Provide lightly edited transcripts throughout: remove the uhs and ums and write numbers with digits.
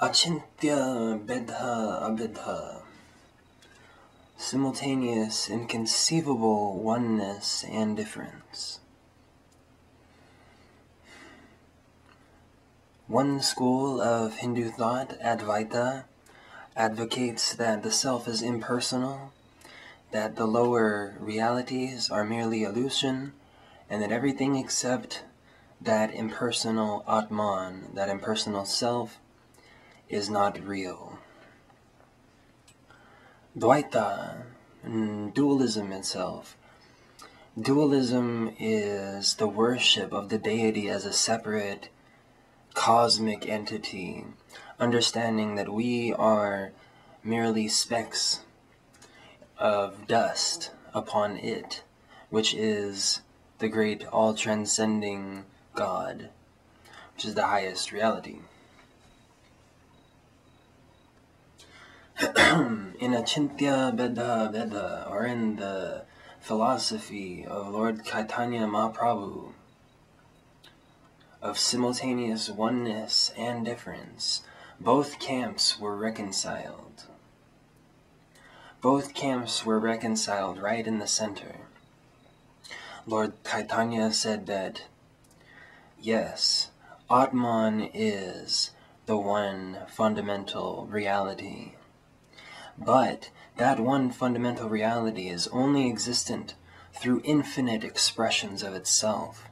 Achintya Bheda Abheda. Simultaneous, inconceivable oneness and difference. One school of Hindu thought, Advaita, advocates that the self is impersonal, that the lower realities are merely illusion, and that everything except that impersonal Atman, that impersonal self, is not real. Dvaita, dualism itself. Dualism is the worship of the deity as a separate cosmic entity, understanding that we are merely specks of dust upon it, which is the great all-transcending God, which is the highest reality. In Achintya Bheda Abheda, or in the philosophy of Lord Chaitanya Mahaprabhu, of simultaneous oneness and difference, both camps were reconciled. Both camps were reconciled right in the center. Lord Chaitanya said that, yes, Atman is the one fundamental reality. But that one fundamental reality is only existent through infinite expressions of itself,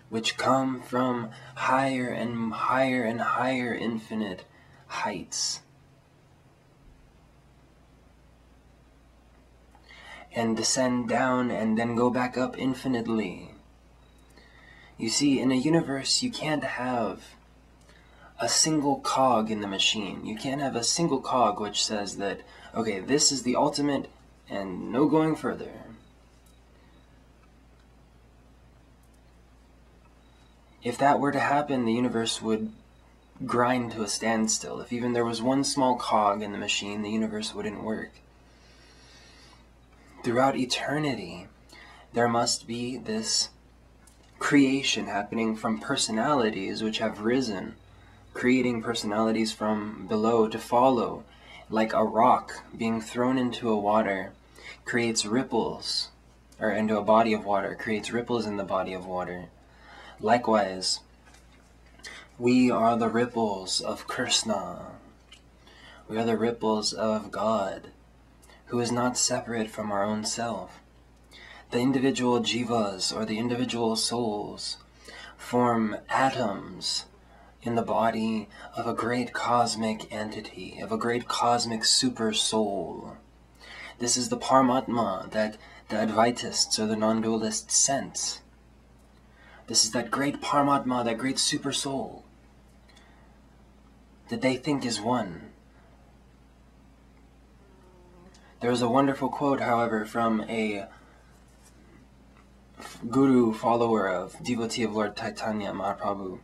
which come from higher and higher and higher infinite heights, and descend down and then go back up infinitely. You see, in a universe, you can't have a single cog in the machine. You can't have a single cog which says that, okay, this is the ultimate and no going further. If that were to happen, the universe would grind to a standstill. If even there was one small cog in the machine, the universe wouldn't work. Throughout eternity, there must be this creation happening from personalities which have risen, creating personalities from below to follow, like a rock being thrown into a water creates ripples, or into a body of water, creates ripples in the body of water. Likewise, we are the ripples of Krishna. We are the ripples of God, who is not separate from our own self. The individual jivas, or the individual souls, form atoms in the body of a great cosmic entity, of a great cosmic super soul. This is the Paramatma that the Advaitists or the non-dualists sense. This is that great Paramatma, that great super soul, that they think is one. There is a wonderful quote, however, from a guru follower of devotee of Lord Chaitanya Mahaprabhu.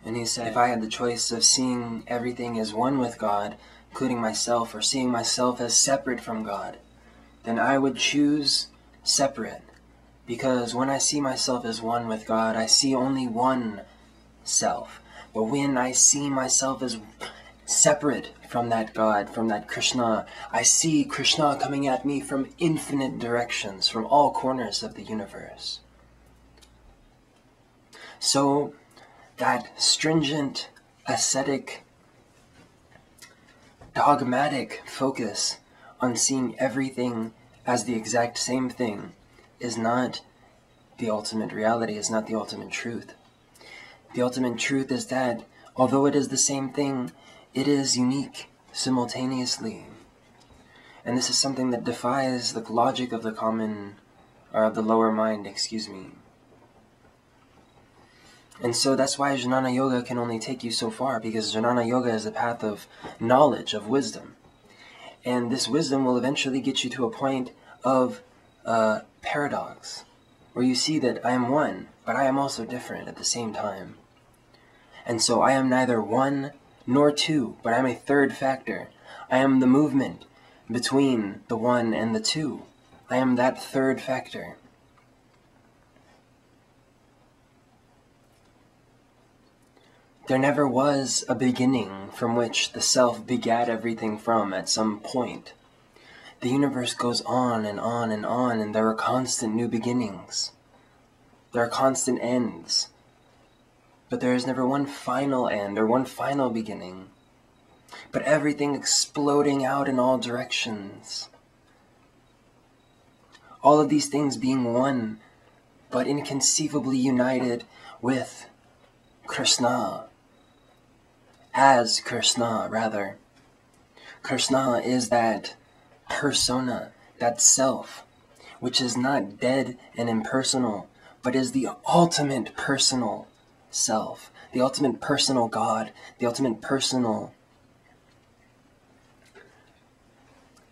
And he said, if I had the choice of seeing everything as one with God, including myself, or seeing myself as separate from God, then I would choose separate. Because when I see myself as one with God, I see only one self. But when I see myself as separate from that God, from that Krishna, I see Krishna coming at me from infinite directions, from all corners of the universe. So, that stringent, ascetic, dogmatic focus on seeing everything as the exact same thing is not the ultimate reality, is not the ultimate truth. The ultimate truth is that, although it is the same thing, it is unique simultaneously. And this is something that defies the logic of the common, or of the lower mind, excuse me. And so that's why Jnana Yoga can only take you so far, because Jnana Yoga is the path of knowledge, of wisdom. And this wisdom will eventually get you to a point of paradox, where you see that I am one, but I am also different at the same time. And so I am neither one nor two, but I am a third factor. I am the movement between the one and the two. I am that third factor. There never was a beginning from which the self begat everything from at some point. The universe goes on and on and on, and there are constant new beginnings. There are constant ends. But there is never one final end or one final beginning, but everything exploding out in all directions. All of these things being one, but inconceivably united with Krishna. As Krishna, rather. Krishna is that persona, that self, which is not dead and impersonal, but is the ultimate personal self, the ultimate personal God, the ultimate personal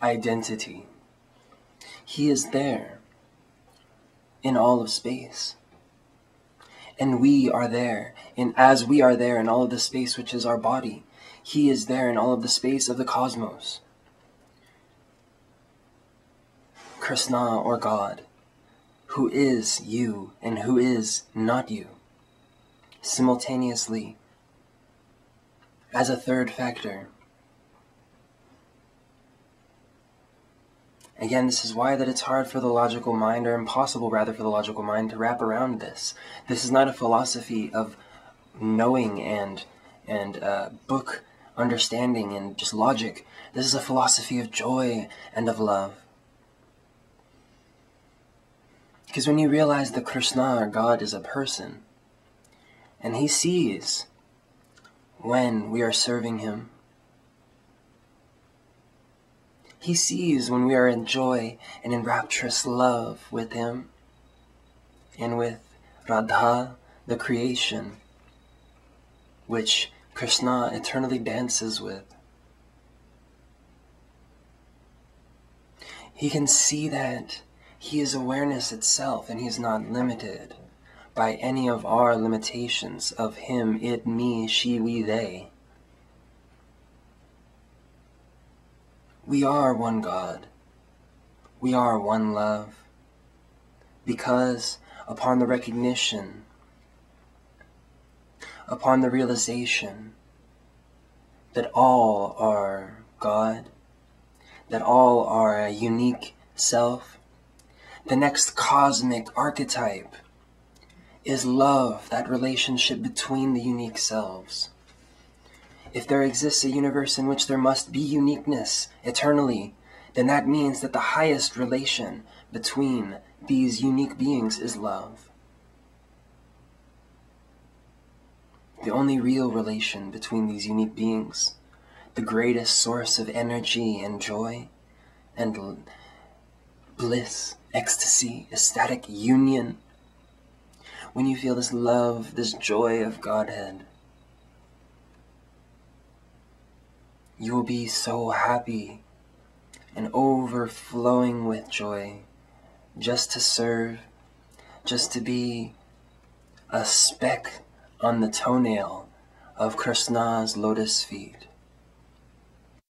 identity. He is there in all of space. And we are there, as we are there in all of the space which is our body. He is there in all of the space of the cosmos. Krishna, or God, who is you and who is not you, simultaneously, as a third factor. Again, this is why that it's hard for the logical mind, or impossible rather for the logical mind, to wrap around this. This is not a philosophy of knowing and book understanding and just logic. This is a philosophy of joy and of love. Because when you realize that Krishna, or God, is a person, and he sees when we are serving him, he sees when we are in joy and in rapturous love with him and with Radha, the creation, which Krishna eternally dances with. He can see that he is awareness itself, and he is not limited by any of our limitations of him, it, me, she, we, they. We are one God. We are one love. Because upon the recognition, upon the realization that all are God, that all are a unique self, the next cosmic archetype is love, that relationship between the unique selves. If there exists a universe in which there must be uniqueness eternally, then that means that the highest relation between these unique beings is love. The only real relation between these unique beings, the greatest source of energy and joy and bliss, ecstasy, ecstatic union. When you feel this love, this joy of Godhead, you will be so happy and overflowing with joy just to serve, just to be a speck on the toenail of Krishna's lotus feet.